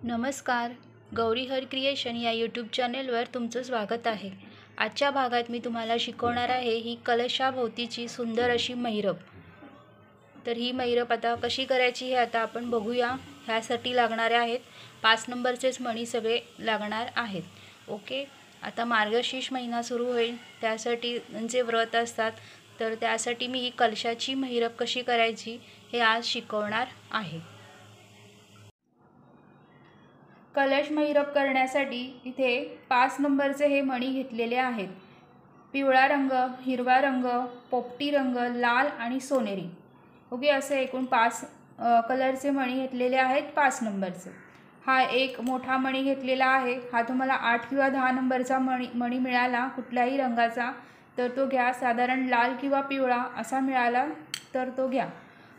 नमस्कार. गौरी हर क्रिएशन या यूट्यूब चॅनेलवर तुमचं स्वागत आहे. आजच्या भागात मी तुम्हाला शिकवणार आहे ही कलशाभोवतीची सुंदर अशी मैरप. तर ही मैरप आता कशी करायची हे आता आपण बघूया. ह्यासाठी लागणारे आहेत 5 नंबरचेच मणी सगळे लागणार आहेत. ओके. आता मार्गशीर्ष महिना सुरू होईल, त्यासाठी जे व्रत असतात तर त्यासाठी मी ही कलशाची मैरप कशी करायची हे आज शिकवणार आहे. कलश मैरप करण्यासाठी इथे 5 नंबरचे हे मणी घेतलेले आहेत. पिवळा रंग, हिरवा रंग, पोपटी रंग, लाल आणि सोनेरी. ओके, असे एकूण 5 कलरचे मणी घेतलेले आहेत 5 नंबरचे. हा एक मोठा मणी घेतलेला आहे. हा तुम्हाला 8 किंवा 10 नंबरचा मणी मिळाला कुठल्याही रंगाचा तर तो घ्या. साधारण लाल किंवा पिवळा असा मिळाला तर तो घ्या.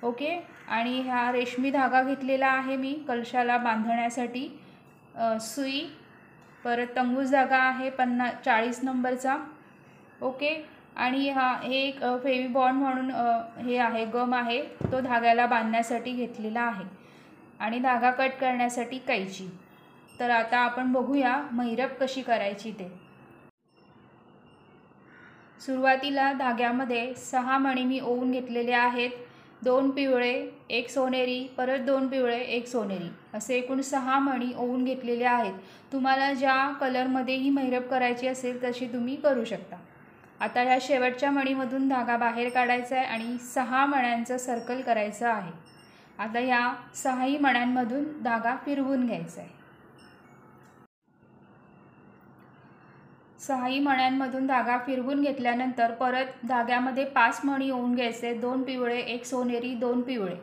ओके. आणि हा रेशमी धागा घेतलेला आहे मी कलशाला बांधण्यासाठी. सुई, परत तंगूस धागा आहे 40 नंबरचा. ओके. आणि हे एक फेविबॉन्ड म्हणून हे आहे, गम आहे, तो धाग्याला बांधण्यासाठी घेतलेला आहे. आणि धागा कट करण्यासाठी कैची. तर आता आपण बघूया मैरप कशी करायची ते. सुरुवातीला धाग्यामध्ये 6 मणी मी ओवून घेतलेले आहेत. 2 पिवळे, 1 सोनेरी, परत 2 पिवळे, 1 सोनेरी, असे एकूण 6 मणी ओवून घेतलेले आहेत. तुम्हाला ज्या कलरमध्ये ही मैरप करायची असेल तशी तुम्ही करू शकता. आता ह्या शेवटच्या मणीमधून धागा बाहेर काढायचा आहे आणि 6 मण्यांचं सर्कल करायचं आहे. आता ह्या 6ही मण्यांमधून धागा फिरवून घ्यायचा आहे. 6ही मण्यांमधून धागा फिरवून घेतल्यानंतर परत धाग्यामध्ये 5 मणी ओवून घ्यायचे. 2 पिवळे, 1 सोनेरी, 2 पिवळे.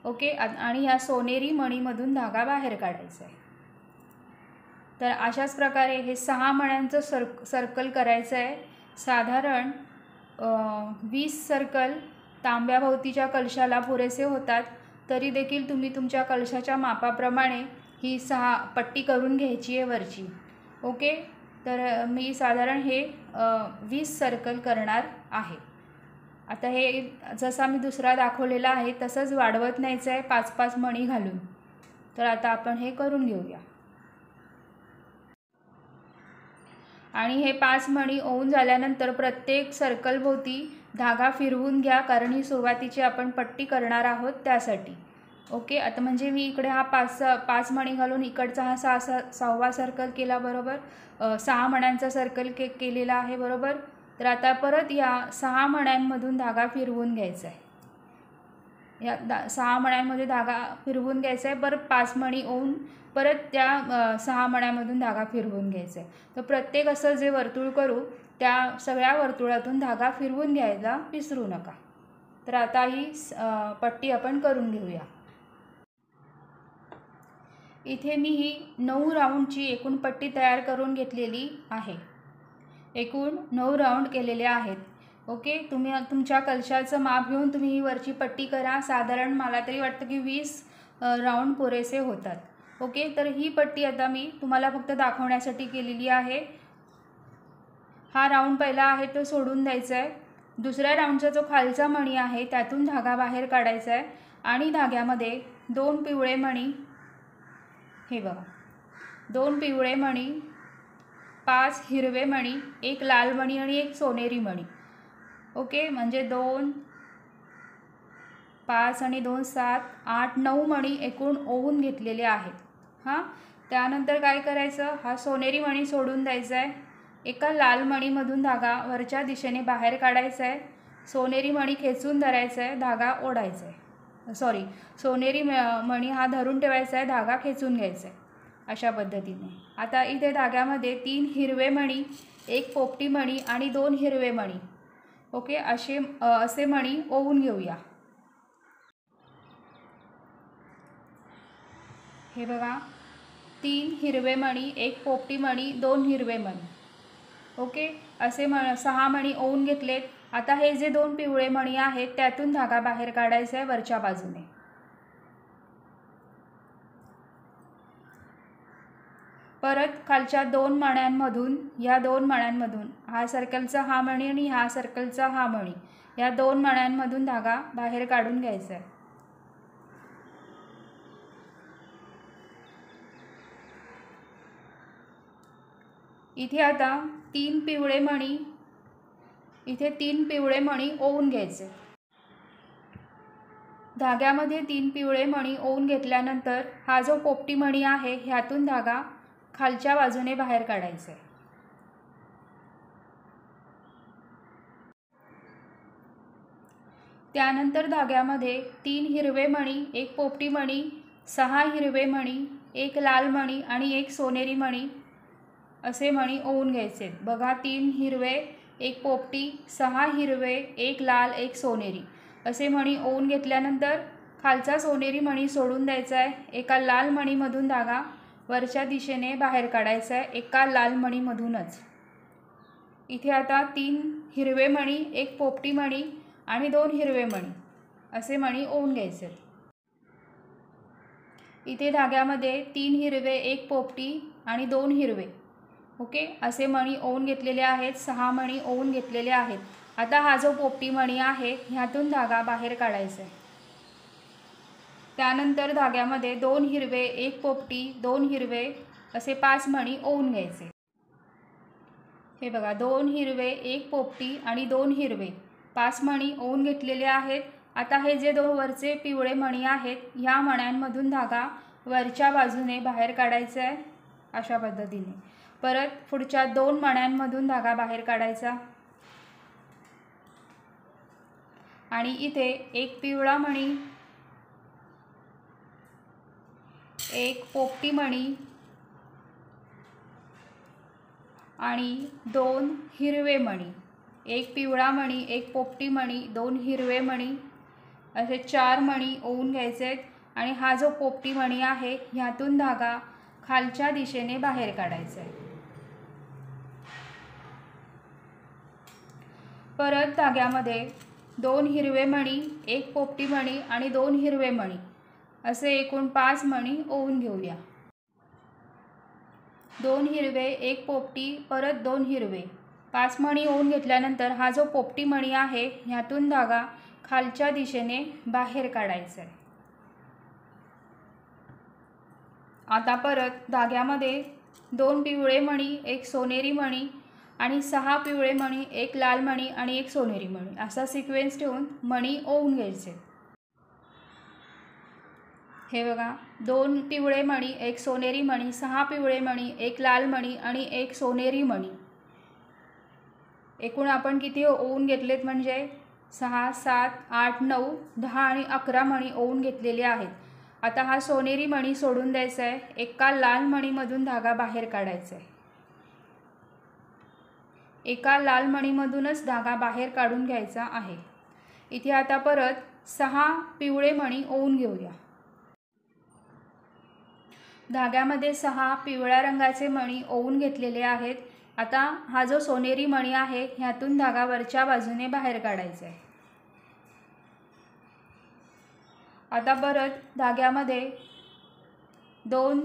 ओके. आणि ह्या सोनेरी मणीमधून धागा बाहेर काढायचा आहे. तर अशाच प्रकारे हे 6 मण्यांचं सर्कल करायचं आहे. साधारण 20 सर्कल तांब्याभोवतीच्या कलशाला पुरेसे होतात. तरी देखील तुम्ही तुमच्या कलशाच्या मापाप्रमाणे ही 6 पट्टी करून घ्यायची आहे वरची. ओके. तर मी साधारण हे 20 सर्कल करणार आहे. आता हे जसा मी दुसरा दाखवलेला आहे तसंच वाढवत न्यायचं आहे 5-5 मणी घालून. तर आता आपण हे करून घेऊया. आणि हे 5 मणी ओवून झाल्यानंतर प्रत्येक सर्कलभोवती धागा फिरवून घ्या, कारण ही सुरुवातीची आपण पट्टी करणार आहोत त्यासाठी. ओके. आता म्हणजे मी इकडे हा 5 मणी घालून इकडचा हा 6वा सर्कल केला बरोबर. 6 मण्यांचा सर्कल केलेला आहे बरोबर. तर आता परत या 6 मण्यांमधून धागा फिरवून घ्यायचा आहे. या 6 मण्यांमध्ये धागा फिरवून घ्यायचा आहे. परत 5 मणी ओवून परत त्या 6 मण्यांमधून धागा फिरवून घ्यायचा आहे. तर प्रत्येक असं जे वर्तुळ करू त्या सगळ्या वर्तुळातून धागा फिरवून घ्यायला विसरू नका. तर आता ही पट्टी आपण करून घेऊया. इथे मी ही 9 राऊंडची एकूण पट्टी तयार करून घेतलेली आहे. एकूण 9 राऊंड केलेले आहेत. ओके. तुम्ही तुमच्या कलशाचं माप घेऊन तुम्ही ही वरची पट्टी करा. साधारण मला तरी वाटतं की 20 राऊंड पुरेसे होतात. ओके. तर ही पट्टी आता मी तुम्हाला फक्त दाखवण्यासाठी केलेली आहे. हा राऊंड पहिला आहे तो सोडून द्यायचा आहे. दुसऱ्या राऊंडचा जो खालचा मणी आहे त्यातून धागा बाहेर काढायचा आहे आणि धाग्यामध्ये 2 पिवळे मणी, हे बघा, 2 पिवळे मणी, 5 हिरवे मणी, 1 लाल मणी आणि 1 सोनेरी मणी. ओके. म्हणजे 2, 5 आणि 2, 7, 8, 9 मणी एकूण ओवून घेतलेले आहेत. त्यानंतर काय करायचं, हा सोनेरी मणी सोडून द्यायचा आहे. एका लाल मणीमधून धागा वरच्या दिशेने बाहेर काढायचा आहे. सोनेरी मणी खेचून धरायचा आहे, धागा ओढायचा आहे. सोनेरी मणी हा धरून ठेवायचा आहे, धागा खेचून घ्यायचा आहे. अशा पद्धतीने. आता इथे धाग्यामध्ये 3 हिरवे मणी, 1 पोपटी मणी आणि 2 हिरवे मणी. ओके. असे मणी ओवून घेऊया. हे बघा, 3 हिरवे मणी, 1 पोपटी मणी, 2 हिरवे मणी. ओके. असे 6 मणी ओवून घेतलेत. आता हे जे 2 पिवळे मणी आहेत त्यातून धागा बाहेर काढायचा आहे वरच्या बाजूने. परत खालच्या 2 मण्यांमधून, या 2 मण्यांमधून, हा सर्कलचा हा मणी आणि हा सर्कलचा हा मणी, या 2 मण्यांमधून धागा बाहेर काढून घ्यायचा आहे. इथे आता 3 पिवळे मणी, इथे 3 पिवळे मणी ओवून घ्यायचे। धाग्यामध्ये 3 पिवळे मणी ओवून घेतल्यानंतर हा जो पोपटी मणी आहे ह्यातून धागा खालच्या बाजूने बाहेर काढायचा आहे। त्यानंतर धाग्यामध्ये 3 हिरवे मणी, 1 पोपटी मणी, 6 हिरवे मणी, 1 लाल मणी आणि 1 सोनेरी मणी असे मणी ओवून घ्यायचे। बघा 3 हिरवे, 1 पोपटी, 6 हिरवे, 1 लाल, 1 सोनेरी असे मणी ओवून घेतल्यानंतर खालचा सोनेरी मणी सोडून द्यायचा आहे। एका लाल मणीमधून धागा वरच्या दिशेने बाहेर काढायचा आहे, एका लाल मणीमधूनच। इथे आता 3 हिरवे मणी, 1 पोपटी मणी आणि 2 हिरवे मणी असे मणी ओवून घ्यायचे। इथे धाग्यामध्ये 3 हिरवे, 1 पोपटी आणि 2 हिरवे ओके असे मणी ओवून घेतलेले आहेत। 6 मणी ओवून घेतलेले आहेत। आता हा जो पोपटी मणी आहे ह्यातून धागा बाहेर काढायचा आहे। त्यानंतर धाग्यामध्ये 2 हिरवे, 1 पोपटी, 2 हिरवे असे 5 मणी ओवून घ्यायचे। हे बघा 2 हिरवे, 1 पोपटी आणि 2 हिरवे 5 मणी ओवून घेतलेले आहेत। आता हे जे 2 वरचे पिवळे मणी आहेत ह्या मण्यांमधून धागा वरच्या बाजूने बाहेर काढायचा आहे अशा पद्धतीने। परत पुढच्या 2 मण्यांमधून धागा बाहेर काढायचा आणि इथे 1 पिवळा मणी, 1 पोपटी मणी आणि 2 हिरवे मणी, 1 पिवळा मणी, 1 पोपटी मणी, 2 हिरवे मणी असे 4 मणी ओवून घ्यायचे आहेत आणि हा जो पोपटी मणी आहे ह्यातून धागा खालच्या दिशेने बाहेर काढायचा आहे। परत धाग्यामध्ये 2 हिरवे मणी, 1 पोपटी मणी आणि 2 हिरवे मणी असे एकूण 5 मणी ओवून घेऊया। 2 हिरवे, 1 पोपटी, परत 2 हिरवे 5 मणी ओवून घेतल्यानंतर हा जो पोपटी मणी आहे ह्यातून धागा खालच्या दिशेने बाहेर काढायचा आहे। आता परत धाग्यामध्ये 2 पिवळे मणी, 1 सोनेरी मणी आणि 6 पिवळे मणी, 1 लाल मणी आणि 1 सोनेरी मणी असा सिक्वेन्स ठेवून मणी ओवून घ्यायचे। हे बघा 2 पिवळे मणी, 1 सोनेरी मणी, 6 पिवळे मणी, 1 लाल मणी आणि 1 सोनेरी मणी एकूण आपण किती ओवून घेतलेत म्हणजे 6, 7, 8, 9, 10 आणि 11 मणी ओवून घेतलेले आहेत। आता हा सोनेरी मणी सोडून द्यायचा आहे, एका लाल मणीमधून धागा बाहेर काढायचा आहे। एका लाल मणीमधूनच धागा बाहेर काढून घ्यायचा आहे। इथे आता परत 6 पिवळे मणी ओवून घेऊया। धाग्यामध्ये 6 पिवळ्या रंगाचे मणी ओवून घेतलेले आहेत। आता हा जो सोनेरी मणी आहे ह्यातून धागा वरच्या बाजूने बाहेर काढायचा आहे। आता परत धाग्यामध्ये 2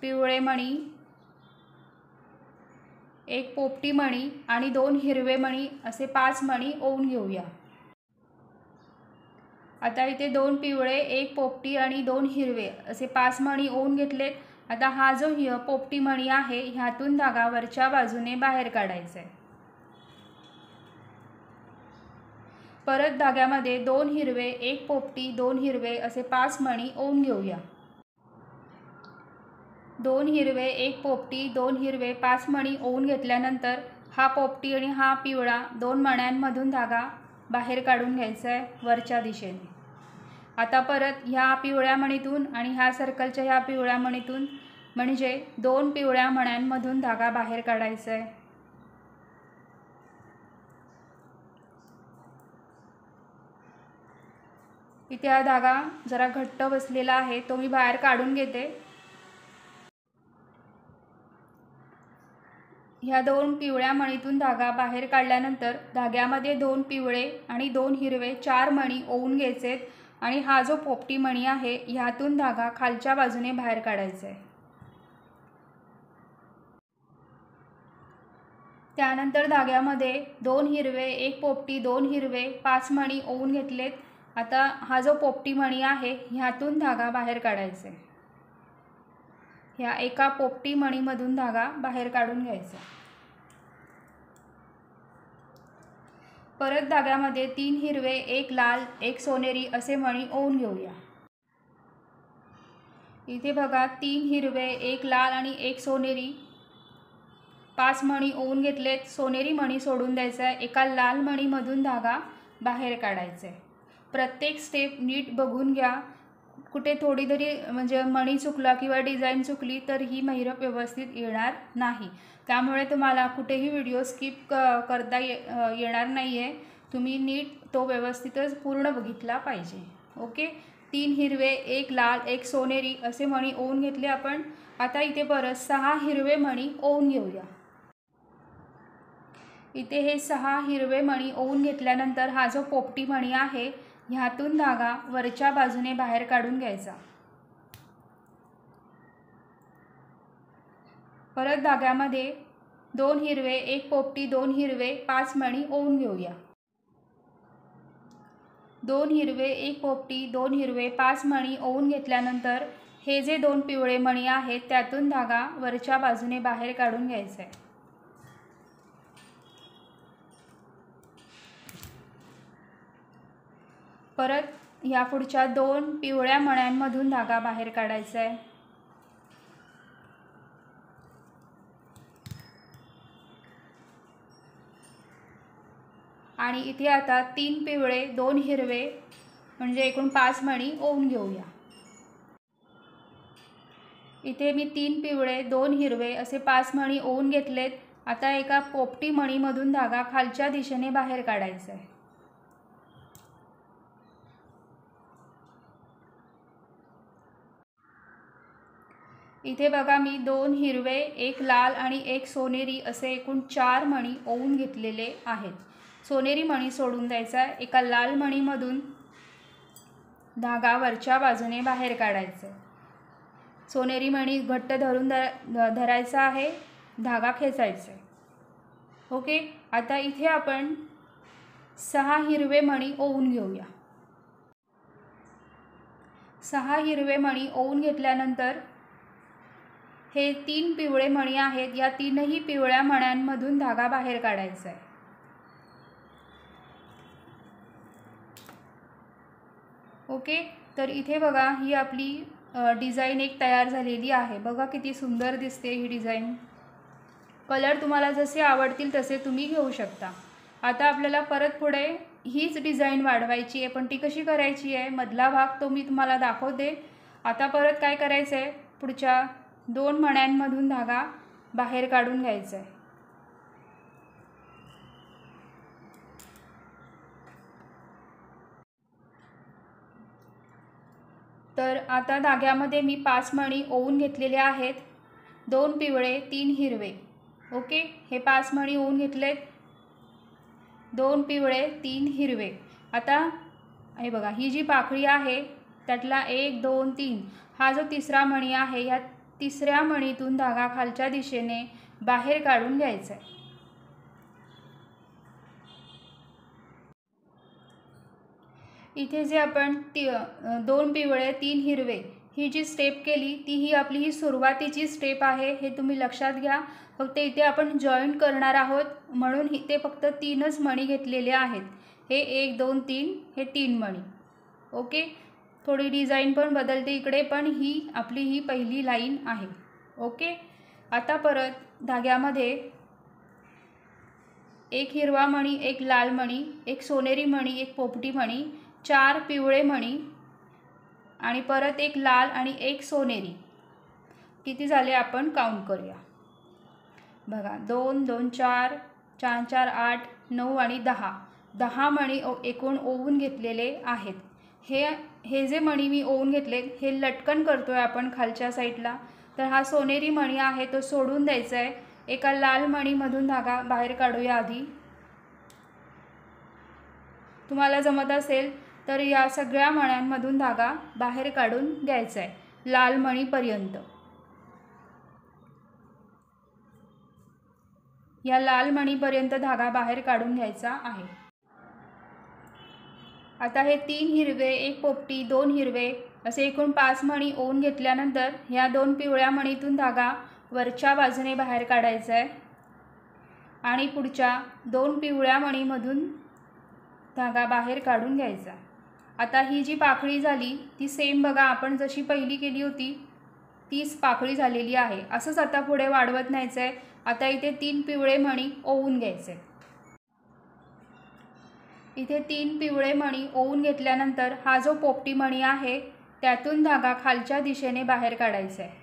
पिवळे मणी, 1 पोपटी मणी आणि 2 हिरवे मणी असे 5 मणी ओवून घेऊया। आता इथे 2 पिवळे, 1 पोपटी आणि 2 हिरवे असे 5 मणी ओवून घेतलेत। आता हा जो पोपटी मणी आहे ह्यातून धागा वरच्या बाजूने बाहेर काढायचा आहे। परत धाग्यामध्ये 2 हिरवे, 1 पोपटी, 2 हिरवे असे 5 मणी ओवून घेऊया। 2 हिरवे, 1 पोपटी, 2 हिरवे 5 मणी ओवून घेतल्यानंतर हा पोपटी आणि हा पिवळा 2 मण्यांमधून धागा बाहेर काढून घ्यायचा आहे वरच्या दिशेने। आता परत ह्या पिवळ्या मणीतून आणि ह्या सर्कलच्या ह्या पिवळ्या मणीतून म्हणजे 2 पिवळ्या मण्यांमधून धागा बाहेर काढायचा आहे। इथे हा धागा जरा घट्ट बसलेला आहे, तो मी बाहेर काढून घेते। ह्या 2 पिवळ्या मणीतून धागा बाहेर काढल्यानंतर धाग्यामध्ये 2 पिवळे आणि 2 हिरवे 4 मणी ओवून घ्यायचेत आणि हा जो पोपटी मणी आहे ह्यातून धागा खालच्या बाजूने बाहेर काढायचा आहे। त्यानंतर धाग्यामध्ये 2 हिरवे, 1 पोपटी, 2 हिरवे 5 मणी ओवून घेतलेत। आता हा जो पोपटी मणी आहे ह्यातून धागा बाहेर काढायचा आहे। ह्या एका पोपटी मणीमधून धागा बाहेर काढून घ्यायचा। परत धाग्यामध्ये 3 हिरवे, 1 लाल, 1 सोनेरी असे मणी ओवून घेऊया। इथे बघा 3 हिरवे, 1 लाल आणि 1 सोनेरी 5 मणी ओवून घेतलेत। सोनेरी मणी सोडून द्यायचा आहे। एका लाल मणीमधून धागा बाहेर काढायचा आहे। प्रत्येक स्टेप नीट बघून घ्या, कुठे थोडी तरी म्हणजे मणी चुकला किंवा डिझाईन चुकली तर ही महिरप व्यवस्थित येणार नाही। त्यामुळे तुम्हाला कुठेही व्हिडिओ स्किप करता येणार नाही आहे। तुम्ही नीट तो व्यवस्थितच पूर्ण बघितला पाहिजे। ओके, 3 हिरवे, 1 लाल, 1 सोनेरी असे मणी ओवून घेतले आपण। आता इथे परत 6 हिरवे मणी ओवून घेऊया। इथे हे 6 हिरवे मणी ओवून घेतल्यानंतर हा जो पोपटी मणी आहे ह्यातून धागा वरच्या बाजूने बाहेर काढून घ्यायचा। परत धाग्यामध्ये 2 हिरवे, 1 पोपटी, 2 हिरवे, 5 मणी ओवून घेऊया। 2 हिरवे, 1 पोपटी, 2 हिरवे, 5 मणी ओवून घेतल्यानंतर हे जे 2 पिवळे मणी आहेत त्यातून धागा वरच्या बाजूने बाहेर काढून घ्यायचा आहे। परत या पुढच्या 2 पिवळ्या मण्यांमधून धागा बाहेर काढायचा आहे। आणि इथे आता 3 पिवळे, 2 हिरवे म्हणजे एकूण 5 मणी ओवून घेऊया। इथे मी 3 पिवळे, 2 हिरवे असे 5 मणी ओवून घेतलेत। आता एका पोपटी मणीमधून धागा खालच्या दिशेने बाहेर काढायचा आहे। इथे बघा मी 2 हिरवे, 1 लाल आणि 1 सोनेरी असे एकूण 4 मणी ओवून घेतलेले आहेत। सोनेरी मणी सोडून द्यायचा आहे। एका लाल मणीमधून धागा वरच्या बाजूने बाहेर काढायचा आहे। सोनेरी मणी घट्ट धरून धरायचा आहे, धागा खेचायचा आहे। ओके, आता इथे आपण 6 हिरवे मणी ओवून घेऊया। 6 हिरवे मणी ओवून घेतल्यानंतर हे 3 पिवळे मणी आहेत, या 3ही पिवळ्या मण्यांमधून धागा बाहेर काढायचा आहे। ओके, तर इथे बघा ही आपली डिझाईन एक तयार झालेली आहे। बघा किती सुंदर दिसते ही डिझाईन। कलर तुम्हाला जसे आवडतील तसे तुम्ही घेऊ शकता। आता आपल्याला परत पुढे हीच डिझाईन वाढवायची आहे, पण ती कशी करायची आहे मधला भाग तो मी तुम्हाला दाखवते। आता परत काय करायचं आहे, पुढच्या 2 मण्यांमधून धागा बाहेर काढून घ्यायचा आहे। तर आता धाग्यामध्ये मी 5 मणी ओवून घेतलेले आहेत। 2 पिवळे, 3 हिरवे। ओके, हे 5 मणी ओवून घेतलेत। 2 पिवळे, 3 हिरवे। आता हे बघा ही जी पाकळी आहे त्यातला 1, 2, 3 हा जो तिसरा मणी आहे, या तिसऱ्या मणीतून धागा खालच्या दिशेने बाहेर काढून घ्यायचा आहे। इथे जे आपण 2 पिवळे, 3 हिरवे ही जी स्टेप केली ती ही आपली ही सुरुवातीची स्टेप आहे, हे तुम्ही लक्षात घ्या। फक्त इथे आपण जॉईंट करणार आहोत म्हणून इथे फक्त 3च मणी घेतलेले आहेत। हे 1, 2, 3 हे 3 मणी। ओके, थोडी डिझाईन पण बदलते इकडे, पण ही आपली ही पहिली लाईन आहे। ओके, आता परत धाग्यामध्ये 1 हिरवा मणी, 1 लाल मणी, 1 सोनेरी मणी, 1 पोपटी मणी, 4 पिवळे मणी आणि परत 1 लाल आणि 1 सोनेरी। किती झाले आपण काउंट करूया। बघा 2, 2, 4, 4, 4, 8, 9 आणि 10 10 मणी एकूण ओवून घेतलेले आहेत। हे जे मणी मी ओवून घेतले हे लटकन करतोय आपण खालच्या साईडला। तर हा सोनेरी मणी आहे तो सोडून द्यायचा आहे। एका लाल मणीमधून धागा बाहेर काढूया आधी। तुम्हाला जमत असेल तर या सगळ्या मण्यांमधून धागा बाहेर काढून घ्यायचा आहे लाल मणीपर्यंत। या लाल मणीपर्यंत धागा बाहेर काढून घ्यायचा आहे। आता हे 3 हिरवे, 1 पोपटी, 2 हिरवे असे एकूण 5 मणी ओवून घेतल्यानंतर ह्या 2 पिवळ्या मणीतून धागा वरच्या बाजूने बाहेर काढायचा आहे आणि पुढच्या 2 पिवळ्या मणीमधून धागा बाहेर काढून घ्यायचा। आता ही जी पाकळी झाली ती सेम बघा आपण जशी पहिली केली होती तीच पाकळी झालेली आहे। असंच आता पुढे वाढवत न्यायचं आहे। आता इथे 3 पिवळे मणी ओवून घ्यायचे। इथे 3 पिवळे मणी ओवून घेतल्यानंतर हा जो पोपटी मणी आहे त्यातून धागा खालच्या दिशेने बाहेर काढायचा आहे।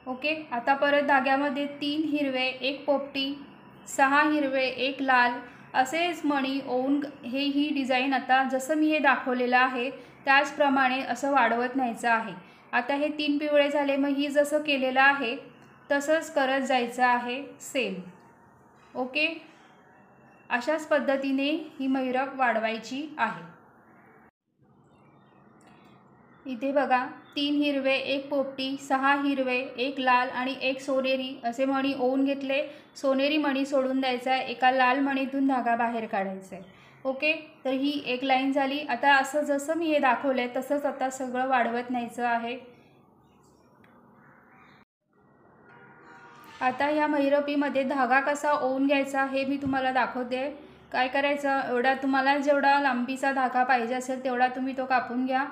ओके, आता परत धाग्यामध्ये 3 हिरवे 1 पोपटी 6 हिरवे 1 लाल असेच मणी ओवून ही डिझाईन आता जसं मी हे दाखवलेलं आहे त्याचप्रमाणे असं वाढवत न्यायचं आहे। आता हे 3 पिवळे झाले, मग ही जसं केलेलं आहे तसंच करत जायचं आहे सेम। ओके, अशाच पद्धतीने ही महिरप वाढवायची आहे। इथे बघा 3 हिरवे 1 पोपटी 6 हिरवे 1 लाल आणि 1 सोनेरी असे मणी ओवून घेतले। सोनेरी मणी सोडून द्यायचा आहे, एका लाल मणीतून धागा बाहेर काढायचा आहे। ओके, तर ही एक लाईन झाली। आता असं जसं मी हे दाखवलंय तसंच आता सगळं वाढवत न्यायचं आहे। आता ह्या महिरपीमध्ये धागा कसा ओवून घ्यायचा हे मी तुम्हाला दाखवते। काय करायचं, एवढा तुम्हाला जेवढा लांबीचा धागा पाहिजे असेल तेवढा तुम्ही तो कापून घ्या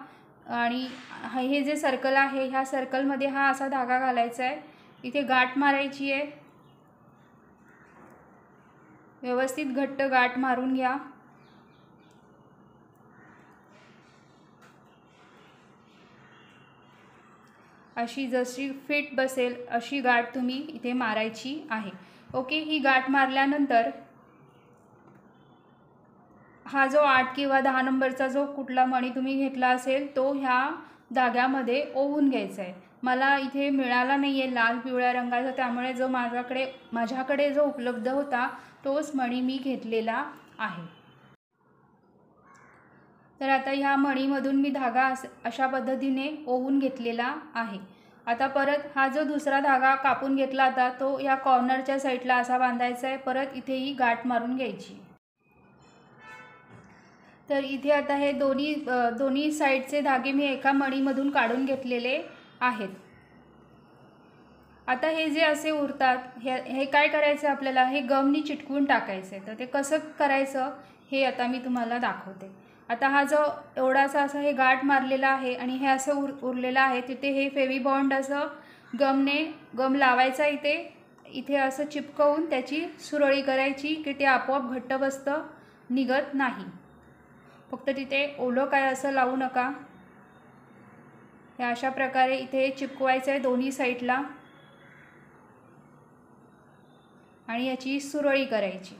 आणि हे जे सर्कल आहे ह्या सर्कलमध्ये हा असा धागा घालायचा आहे। इथे गाठ मारायची आहे, व्यवस्थित घट्ट गाठ मारून घ्या। अशी जशी फिट बसेल अशी गाठ तुम्ही इथे मारायची आहे। ओके, ही गाठ मारल्यानंतर हा जो 8 किंवा 10 नंबरचा जो कुठला मणी तुम्ही घेतला असेल तो ह्या धाग्यामध्ये ओवून घ्यायचा आहे। मला इथे मिळाला नाही आहे लाल पिवळ्या रंगाचा, त्यामुळे जो माझ्याकडे जो उपलब्ध होता तोच मणी मी घेतलेला आहे। तर आता ह्या मणीमधून मी धागा अशा पद्धतीने ओवून घेतलेला आहे। आता परत हा जो दुसरा धागा कापून घेतला होता तो या कॉर्नरच्या साईडला असा बांधायचा आहे। परत इथे ही गाठ मारून घ्यायची। तर इथे आता हे दोन्ही साईडचे धागे मी एका मणीमधून काढून घेतलेले आहेत। आता हे जे असे उरतात हे काय करायचं आपल्याला, हे गमनी चिटकवून टाकायचं आहे। तर ते कसं करायचं हे आता मी तुम्हाला दाखवते। आता हा जो एवढासा असं हे गाठ मारलेला आहे आणि हे असं उरलेलं आहे तिथे हे फेविबॉन्ड असं गम लावायचा इथे असं चिपकवून त्याची सुरळी करायची की ते आपोआप घट्ट बसतं, निघत नाही। फक्त तिथे ओलं काय असं लावू नका। हे अशा प्रकारे इथे चिपकवायचं आहे दोन्ही साईडला आणि याची सुरळी करायची।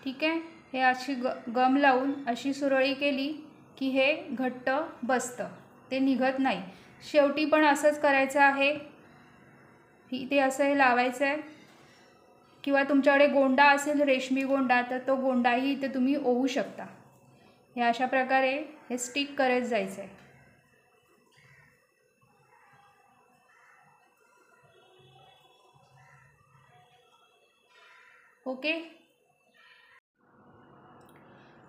ठीक आहे, हे अशी गम लावून अशी सुरळी केली की हे घट्ट बसतं, ते निघत नाही। शेवटी पण असंच करायचं आहे, इथे असं हे लावायचं आहे किंवा तुमच्याकडे गोंडा असेल रेशमी गोंडा तर तो गोंडाही इथे तुम्ही ओवू शकता। हे अशा प्रकारे हे स्टिक करत जायचं आहे। ओके,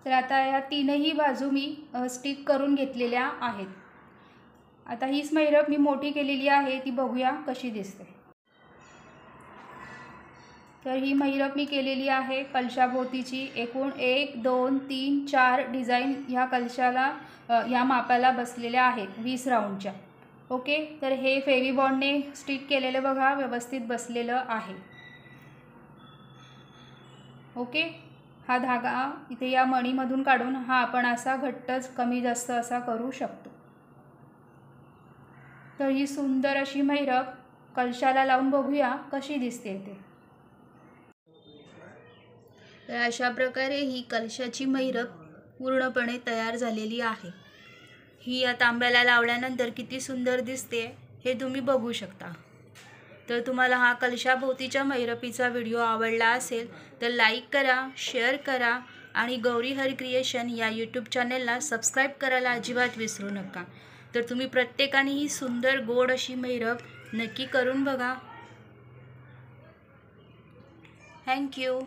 तर आता या तीनही बाजू मी स्टिक करून घेतलेल्या आहेत। आता हीच महिरप मी मोठी केलेली आहे, ती बघूया कशी दिसते। तर ही महिरप मी केलेली आहे कलशाभोवतीची। एकूण 1 2 3 4 डिझाईन ह्या कलशाला ह्या मापाला बसलेल्या आहेत 20 राऊंडच्या। ओके, तर हे फेविबॉन्डने स्टिक केलेलं बघा व्यवस्थित बसलेलं आहे। ओके, हा धागा इथे या मणीमधून काढून हा आपण असा घट्टच कमी जास्त असा करू शकतो। तर ही सुंदर अशी महिरप कलशाला लावून बघूया कशी दिसते ते। तर अशा प्रकारे ही कलशाची महिरप पूर्णपणे तयार झालेली आहे। ही या तांब्याला लावल्यानंतर किती सुंदर दिसते हे तुम्ही बघू शकता। तर तुम्हाला हा कलशाभोवतीच्या महिरपीचा व्हिडिओ आवडला असेल तर लाईक करा, शेअर करा आणि गौरी हर क्रिएशन या यूट्यूब चॅनलला सबस्क्राईब करायला अजिबात विसरू नका। तर तुम्ही प्रत्येकाने ही सुंदर गोड अशी महिरप नक्की करून बघा। थँक्यू।